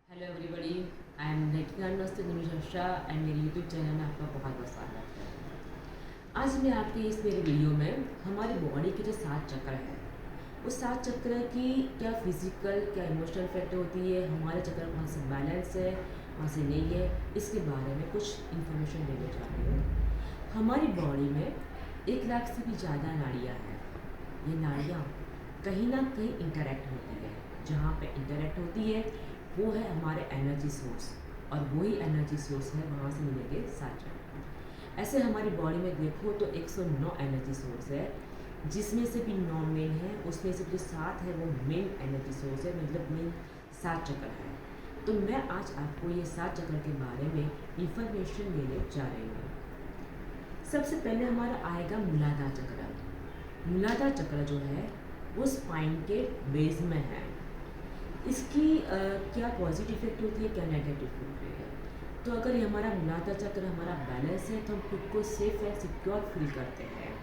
Hello everybody, I am नमस्ते Anusha and मेरे YouTube channel में आपका बहुत बहुत स्वागत है। आज मैं आपके इस मेरे वीडियो में हमारी बॉडी के जो 7 चक्र है, उस 7 चक्र की क्या फिजिकल क्या इमोशनल इफेक्ट होती है, हमारे चक्र कौन से बैलेंस है कौन से नहीं है, इसके बारे में कुछ इन्फॉर्मेशन देने जा रही हूँ। हमारी बॉडी में 1 लाख से भी ज़्यादा नाड़ियाँ हैं। ये नाड़ियाँ कहीं ना कहीं इंटरेक्ट होती है। जहाँ पे इंटरेक्ट होती है वो है हमारे एनर्जी सोर्स, और वही एनर्जी सोर्स है वहाँ से मिलेंगे 7 चक्र। ऐसे हमारी बॉडी में देखो तो 109 एनर्जी सोर्स है, जिसमें से भी 9 मेन है, उसमें से जो 7 है वो मेन एनर्जी सोर्स है, मतलब मेन 7 चक्र है। तो मैं आज आपको ये 7 चक्र के बारे में इंफॉर्मेशन देने जा रही हूँ। सबसे पहले हमारा आएगा मूलाधार चक्र। मूलाधार चक्र जो है वो स्पाइन के बेस में है। इसकी क्या पॉजिटिव इफेक्ट होती है, क्या नेगेटिव होती है। तो अगर ये हमारा मूलाधार चक्र हमारा बैलेंस है तो हम खुद को सेफ एंड सिक्योर फील करते हैं,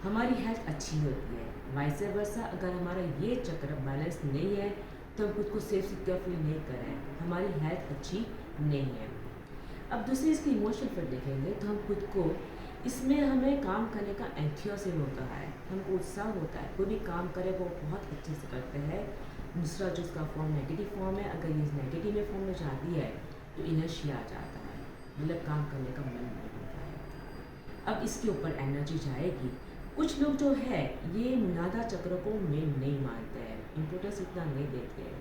हमारी हेल्थ अच्छी होती है। वाइस वर्सा अगर हमारा ये चक्र बैलेंस नहीं है तो हम खुद को सेफ सिक्योर फील नहीं करें, हमारी हेल्थ अच्छी नहीं है। अब दूसरी इसकी इमोशनल इफेक्ट देखेंगे तो हम खुद को इसमें हमें काम करने का एंथुसियाज्म होता है, हमको उत्साह होता है, कोई भी काम करे वो बहुत अच्छे से करते हैं। दूसरा जो उसका फॉर्म नेगेटिव फॉर्म है, अगर ये नेगेटिव में फॉर्म में जाती है तो इनर्शिया आ जाता है, मतलब काम करने का मन नहीं होता है। अब इसके ऊपर एनर्जी जाएगी। कुछ लोग जो है ये मूलाधार चक्र को मेन नहीं मानते हैं, इम्पोर्टेंस इतना नहीं देते हैं,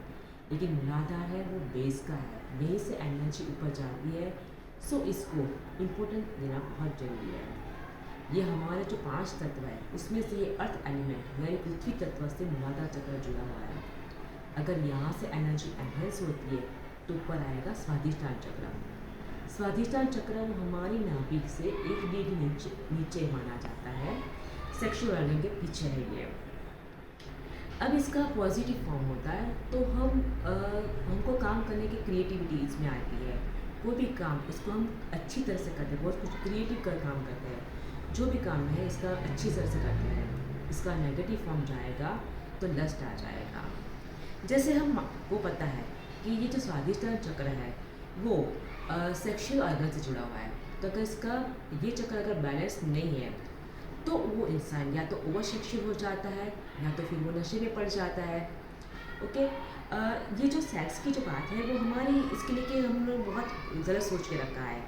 लेकिन मूलाधार है वो बेस का है, यहीं से एनर्जी ऊपर जाती है। सो इसको इम्पोर्टेंस देना बहुत ज़रूरी है। ये हमारे जो 5 तत्व है उसमें से ये अर्थ एलिमेंट यानी पृथ्वी तत्व से मूलाधार चक्र जुड़ा हुआ है। अगर यहाँ से एनर्जी एनहेंस होती है तो ऊपर आएगा स्वाधिष्ठान चक्र। स्वाधिष्ठान चक्र हमारी नाभि से 1 डिग्री नीचे माना जाता है, सेक्सुअल ऑर्गन के पीछे है ये। अब इसका पॉजिटिव फॉर्म होता है तो हमको काम करने की क्रिएटिविटी इसमें आती है। कोई भी काम इसको हम अच्छी तरह से करते हैं, बहुत कुछ क्रिएटिव कर काम करते हैं, जो भी काम है इसका अच्छी तरह से करते हैं। इसका नेगेटिव फॉर्म जाएगा तो लस्ट आ जाएगा। जैसे हमको पता है कि ये जो स्वाधिष्ठान चक्र है वो सेक्सुअल ऑर्गन से जुड़ा हुआ है, तो अगर इसका ये चक्र अगर बैलेंस नहीं है तो वो इंसान या तो ओवर सेक्सुअल हो जाता है या तो फिर वो नशे में पड़ जाता है। ओके, ये जो सेक्स की जो बात है वो हमारी इसके लिए कि हम लोग बहुत गलत सोच के रखा है।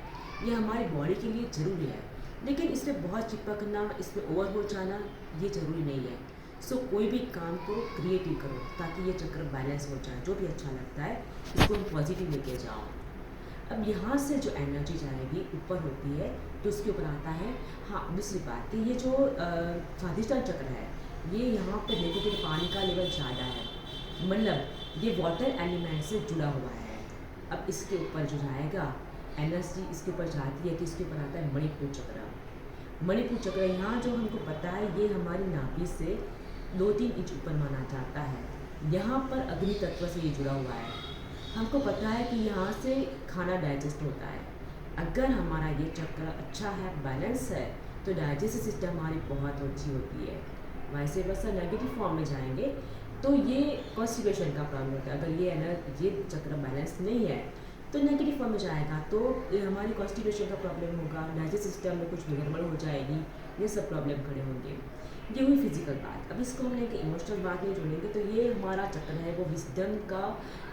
ये हमारी बॉडी के लिए ज़रूरी है, लेकिन इसमें बहुत चिपकना, इसमें ओवर हो जाना ये ज़रूरी नहीं है। सो कोई भी काम को क्रिएटिव करो ताकि ये चक्र बैलेंस हो जाए। जो भी अच्छा लगता है इसको पॉजिटिव लेके जाओ। अब यहाँ से जो एनर्जी जाएगी ऊपर होती है तो उसके ऊपर आता है। हाँ, दूसरी बात कि ये जो स्वाधिष्ठान चक्र है ये यहाँ पे देखो कि पानी का लेवल ज़्यादा है, मतलब ये वाटर एलिमेंट से जुड़ा हुआ है। अब इसके ऊपर जो जाएगा एनर्जी इसके ऊपर जाती है तो इसके ऊपर आता है मणिपुर चक्र। मणिपुर चक्र यहाँ जो हमको पता है ये हमारी नाभि से 2-3 इंच ऊपर माना जाता है। यहाँ पर अग्नि तत्व से ये जुड़ा हुआ है। हमको पता है कि यहाँ से खाना डाइजेस्ट होता है। अगर हमारा ये चक्र अच्छा है, बैलेंस है, तो डाइजेस्टिव सिस्टम हमारी बहुत अच्छी होती है। वैसे बस नेगेटिव फॉर्म में जाएंगे तो ये कॉन्स्टिपेशन का प्रॉब्लम होता है। अगर ये चक्र बैलेंस नहीं है तो नेगेटिव फॉर्म में जाएगा तो हमारी कॉन्स्टिपेशन का प्रॉब्लम होगा, डाइजेस्टिव सिस्टम में कुछ गड़बड़ हो जाएगी, ये सब प्रॉब्लम खड़े होंगे। ये हुई फिजिकल बात। अब इसको हम लेके इमोशनल बात नहीं जोड़ेंगे तो ये हमारा चक्र है वो विजडम का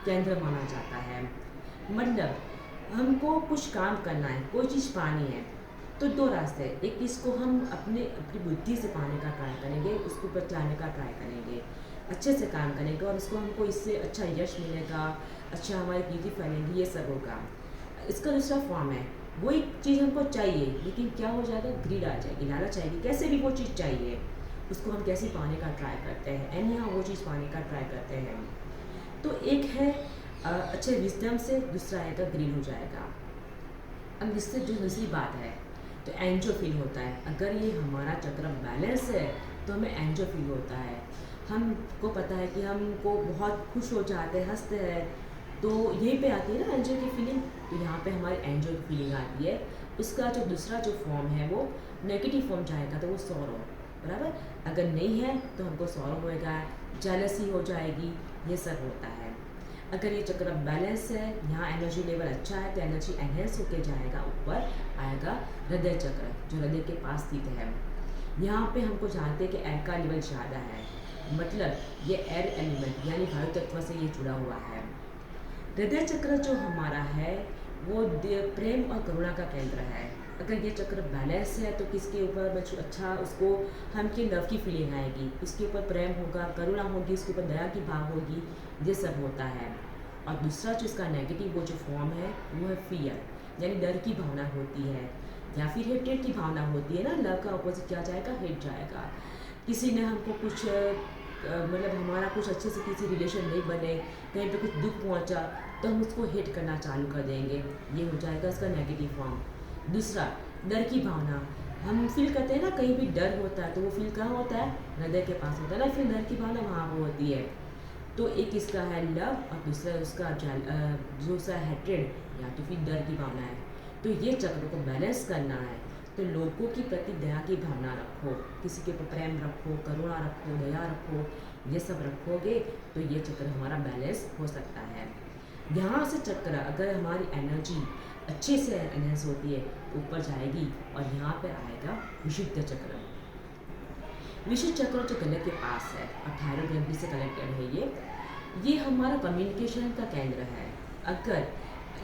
केंद्र माना जाता है। मतलब हमको कुछ काम करना है, कोई चीज़ पानी है तो 2 रास्ते हैं। एक इसको हम अपनी बुद्धि से पाने का ट्राई करेंगे, उसको ऊपर जाने का ट्राई करेंगे, अच्छे से काम करेंगे और इसको हमको इससे अच्छा यश मिलेगा, अच्छा हमारी कीर्ति फैलेंगी, ये सब होगा। इसका दूसरा फॉर्म है वही चीज़ हमको चाहिए लेकिन क्या हो जाएगा, ग्रीड आ जाएगी, लालच आएगी, कैसे भी वो चीज़ चाहिए, उसको हम कैसे पाने का ट्राई करते हैं एंड यहाँ वो चीज़ पाने का ट्राई करते हैं। तो एक है अच्छे विजडम से, दूसरा आएगा ग्रीड हो जाएगा। अब इससे जो दूसरी बात है तो एंजो फील होता है। अगर ये हमारा चक्र बैलेंस है तो हमें एंजो फील होता है। हमको पता है कि हमको बहुत खुश हो जाते हैं, हंसते हैं, तो यहीं पे आती है ना एंजो की फीलिंग। तो यहाँ पे हमारी एंजो की फीलिंग आती है। उसका जो दूसरा जो फॉर्म है वो नेगेटिव फॉर्म जाएगा तो वो सौरव, बराबर। अगर नहीं है तो हमको सौरव होएगा, जेलसी हो जाएगी, ये सब होता है। अगर ये चक्र बैलेंस है, यहाँ एनर्जी लेवल अच्छा है, तो एनर्जी एनहेंस होकर जाएगा, ऊपर आएगा हृदय चक्र जो हृदय के पास स्थित है। यहाँ पे हमको जानते हैं कि एयर का लेवल ज़्यादा है, मतलब ये एयर एलिमेंट यानी वायु तत्व से ये जुड़ा हुआ है। हृदय चक्र जो हमारा है वो प्रेम और करुणा का केंद्र है। अगर ये चक्र बैलेंस है तो किसके ऊपर अच्छा उसको हमके लव की फीलिंग आएगी, उसके ऊपर प्रेम होगा, करुणा होगी, उसके ऊपर दया की भाव होगी, ये सब होता है। और दूसरा जो इसका नेगेटिव वो जो फॉर्म है वो है फियर, यानी डर की भावना होती है, या फिर हेटेड की भावना होती है ना। लव का अपोजिट क्या जाएगा, हेट जाएगा। किसी ने हमको कुछ मतलब हमारा कुछ अच्छे से किसी रिलेशन नहीं बने, कहीं पे कुछ दुख पहुंचा, तो हम उसको हेट करना चालू कर देंगे, ये हो जाएगा इसका नेगेटिव फॉर्म। दूसरा डर की भावना, हम फील करते हैं ना, कहीं भी डर होता है तो वो फील कहाँ होता है, हृदय के पास होता है ना, फिर डर की भावना वहाँ पर होती है। तो एक इसका है लव और दूसरा उसका जो सा हेट्रेड या तो फिर डर की भावना है। तो ये चक्र को बैलेंस करना है तो लोगों के प्रति दया की भावना रखो, किसी के ऊपर प्रेम रखो, करुणा रखो, दया रखो, ये सब रखोगे तो ये चक्र हमारा बैलेंस हो सकता है। यहाँ से चक्र अगर हमारी एनर्जी अच्छे से एनहेंस होती है ऊपर जाएगी और यहाँ पर आएगा विशुद्ध चक्र। विशुद्ध चक्र जो गले के पास है और थायराइड ग्रंथि से कनेक्टेड है, ये हमारा कम्युनिकेशन का केंद्र है। अगर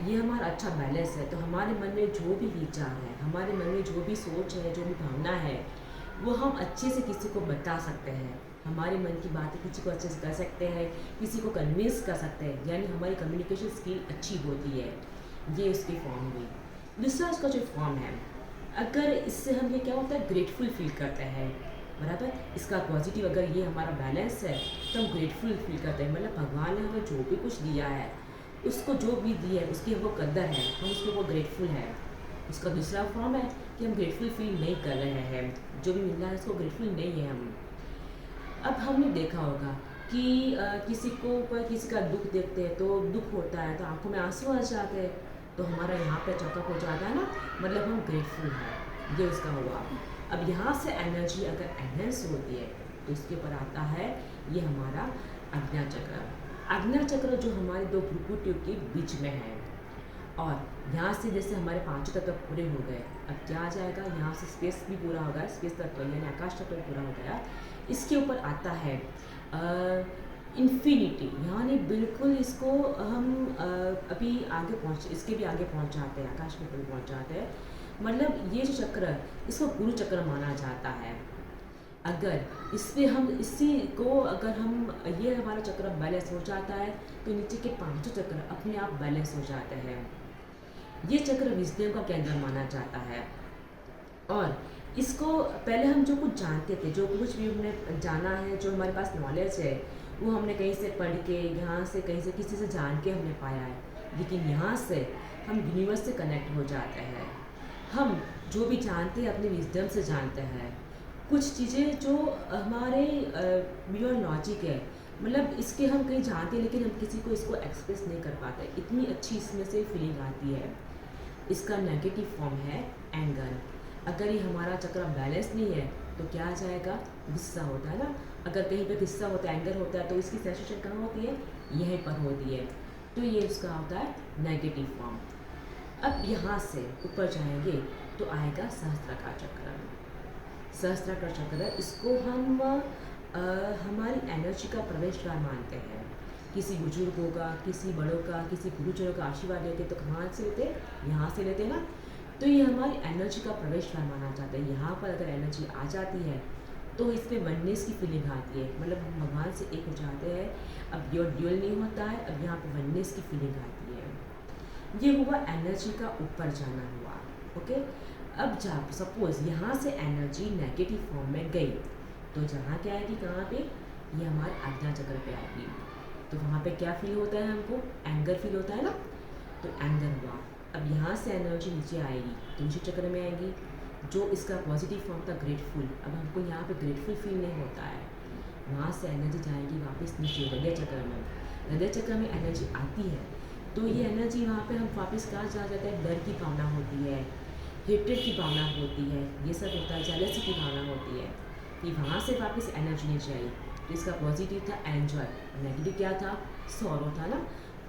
ये हमारा अच्छा बैलेंस है तो हमारे मन में जो भी विचार है, हमारे मन में जो भी सोच है, जो भी भावना है, वो हम अच्छे से किसी को बता सकते हैं। हमारे मन की बातें किसी को अच्छे से कर सकते हैं, किसी को कन्विंस कर सकते हैं, यानी हमारी कम्युनिकेशन स्किल अच्छी होती है। ये उसकी फॉर्म हुई। दूसरा उसका जो फॉर्म है, अगर इससे हम ये क्या होता है, ग्रेटफुल फील करते हैं, बराबर। इसका पॉजिटिव अगर ये हमारा बैलेंस है तो हम ग्रेटफुल फील करते हैं, मतलब भगवान ने हमें जो भी कुछ दिया है, उसको जो भी दिया है उसकी हमको कदर है, हम उसके वो ग्रेटफुल है। उसका दूसरा फॉर्म है कि हम ग्रेटफुल फील नहीं कर रहे हैं, जो भी मिल रहा है उसको ग्रेटफुल नहीं है हम। अब हमने देखा होगा कि किसी को ऊपर किसी का दुख देखते हैं तो दुख होता है तो आंखों में आंसू आ जाते हैं, तो हमारा यहाँ पे चौकअप हो जाता है ना, मतलब हम ग्रेटफुल हैं, ये उसका हुआ। अब यहाँ से एनर्जी अगर एनहेंस होती है तो इसके ऊपर आता है ये हमारा आज्ञा चक्र। आज्ञा चक्र जो हमारे दो भ्रुकु ट्यूब के बीच में है, और यहाँ से जैसे हमारे पांचों तत्व पूरे हो गए, अब क्या आ जाएगा, यहाँ से स्पेस भी पूरा हो गया, स्पेस तत्व यानी आकाश तत्व पूरा हो गया। इसके ऊपर आता है इन्फिनिटी, यानी बिल्कुल इसको हम अभी आगे पहुँच, इसके भी आगे पहुँच जाते हैं, आकाश के ऊपर पहुँच जाते हैं। मतलब ये जो चक्र है इसको गुरु चक्र माना जाता है। अगर इससे हम इसी को अगर हम ये हमारा चक्र बैलेंस हो जाता है तो नीचे के पांचों चक्र अपने आप बैलेंस हो जाते हैं। ये चक्र विजडम का केंद्र माना जाता है। और इसको पहले हम जो कुछ जानते थे, जो कुछ भी हमने जाना है, जो हमारे पास नॉलेज है, वो हमने कहीं से पढ़ के, यहाँ से कहीं से किसी से जान के हमने पाया है। लेकिन यहाँ से हम यूनिवर्स से कनेक्ट हो जाते हैं। हम जो भी जानते हैं अपने विजडम से जानते हैं। कुछ चीज़ें जो हमारे बियॉन्ड लॉजिक है, मतलब इसके हम कहीं जानते हैं लेकिन हम किसी को इसको एक्सप्रेस नहीं कर पाते, इतनी अच्छी इसमें से फीलिंग आती है। इसका नेगेटिव फॉर्म है एंगर। अगर ये हमारा चक्र बैलेंस नहीं है तो क्या आ जाएगा, गुस्सा होता है ना। अगर कहीं पे गुस्सा होता है, एंगर होता है, तो इसकी सेंसेशन कहाँ होती है, यहीं पर होती है। तो ये उसका होता है नेगेटिव फॉर्म। अब यहाँ से ऊपर जाएंगे तो आएगा सहस्त्राकार चक्र। सहस्त्राकार चक्र, इसको हम हमारी एनर्जी का प्रवेश द्वार मानते हैं। किसी बुजुर्गों का, किसी बड़ों का, किसी गुरुजनों का आशीर्वाद लेते तो कहाँ से लेते, यहाँ से लेते ना। तो ये हमारी एनर्जी का प्रवेश द्वार माना जाता है। यहाँ पर अगर एनर्जी आ जाती है तो इस पर वननेस की फीलिंग आती है, मतलब हम भगवान से एक हो जाते हैं। अब ड्यूल नहीं होता है, अब यहाँ पर वननेस की फीलिंग आती है। ये हुआ एनर्जी का ऊपर जाना हुआ, ओके। अब जब सपोज यहाँ से एनर्जी नेगेटिव फॉर्म में गई तो जहाँ क्या आएगी, कहाँ पे, ये हमारे आज्ञा चक्र पे आएगी। तो वहाँ पे क्या फील होता है, हमको एंगर फील होता है ना, तो एंगर हुआ। अब यहाँ से एनर्जी नीचे आएगी तो नीचे चक्र में आएगी, जो इसका पॉजिटिव फॉर्म था ग्रेटफुल। अब हमको यहाँ पे ग्रेटफुल फील नहीं होता है, वहाँ से एनर्जी जाएगी वापस नीचे हृदय चक्र में। हृदय चक्र में एनर्जी आती है तो ये एनर्जी वहाँ पे हम वापस कहाँ जा जाते हैं, डर की भावना होती है, हेट्रेड की भावना होती है, ये सब होता है, जेलसी की भावना होती है। कि वहाँ से वापस एनर्जी नहीं चाहिए। तो इसका पॉजिटिव था एन्जॉय, नेगेटिव क्या था, सॉरो था ना।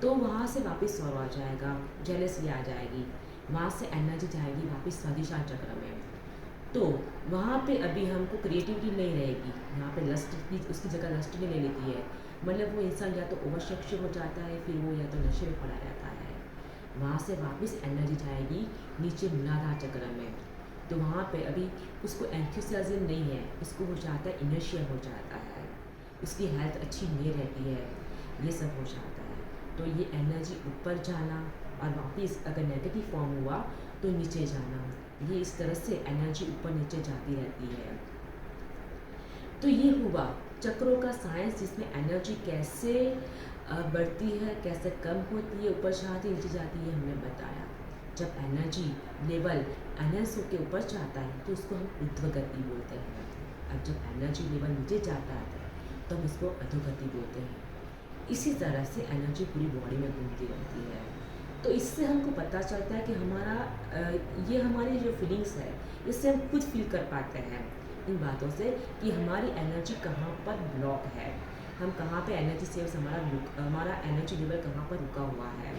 तो वहाँ से वापस सौरव आ जाएगा, जेलसी आ जाएगी, वहाँ से एनर्जी जाएगी वापस स्वादिशान चक्र में। तो वहाँ पे अभी हमको क्रिएटिविटी नहीं रहेगी, यहाँ पे लस्ट की उसकी जगह लस्ट ने ले लेती है। मतलब वो इंसान या तो ओवर सेक्सुअल हो जाता है, फिर वो या तो नशे में पड़ा रहता है। वहाँ से वापस एनर्जी जाएगी नीचे मूलाधार चक्र में। तो वहाँ पे अभी उसको एंथुसियाज्म नहीं है, उसको हो जाता है इनर्शिया हो जाता है, उसकी हेल्थ अच्छी नहीं रहती है, ये सब हो जाता है। तो ये एनर्जी ऊपर जाना और वापस अगर नेगेटिव फॉर्म हुआ तो नीचे जाना, ये इस तरह से एनर्जी ऊपर नीचे जाती रहती है। तो ये हुआ चक्रों का साइंस, जिसमें एनर्जी कैसे बढ़ती है, कैसे कम होती है, ऊपर जाती नीचे जाती है, हमने बताया। जब एनर्जी लेवल एनर्स होकर ऊपर जाता है तो उसको हम ऊर्ध्वगति बोलते हैं, और जब एनर्जी लेवल नीचे जाता है तो हम उसको अधोगति बोलते हैं। इसी तरह से एनर्जी पूरी बॉडी में घूमती रहती है। तो इससे हमको पता चलता है कि ये हमारी जो फीलिंग्स है, इससे हम खुद फील कर पाते हैं इन बातों से कि हमारी एनर्जी कहाँ पर ब्लॉक है, हम कहाँ पे एनर्जी सेव्स हमारा एनर्जी लेवल कहाँ पर रुका हुआ है।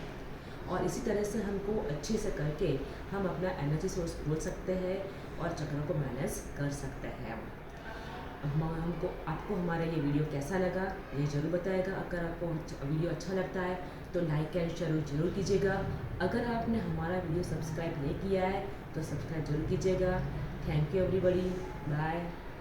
और इसी तरह से हमको अच्छे से करके हम अपना एनर्जी सोर्स खोल सकते हैं और चक्रों को बैलेंस कर सकते हैं। हमको आपको हमारा ये वीडियो कैसा लगा ये ज़रूर बताएगा। अगर आपको वीडियो अच्छा लगता है तो लाइक एंड शेयर जरूर कीजिएगा। अगर आपने हमारा वीडियो सब्सक्राइब नहीं किया है तो सब्सक्राइब जरूर कीजिएगा। Thank you everybody, bye.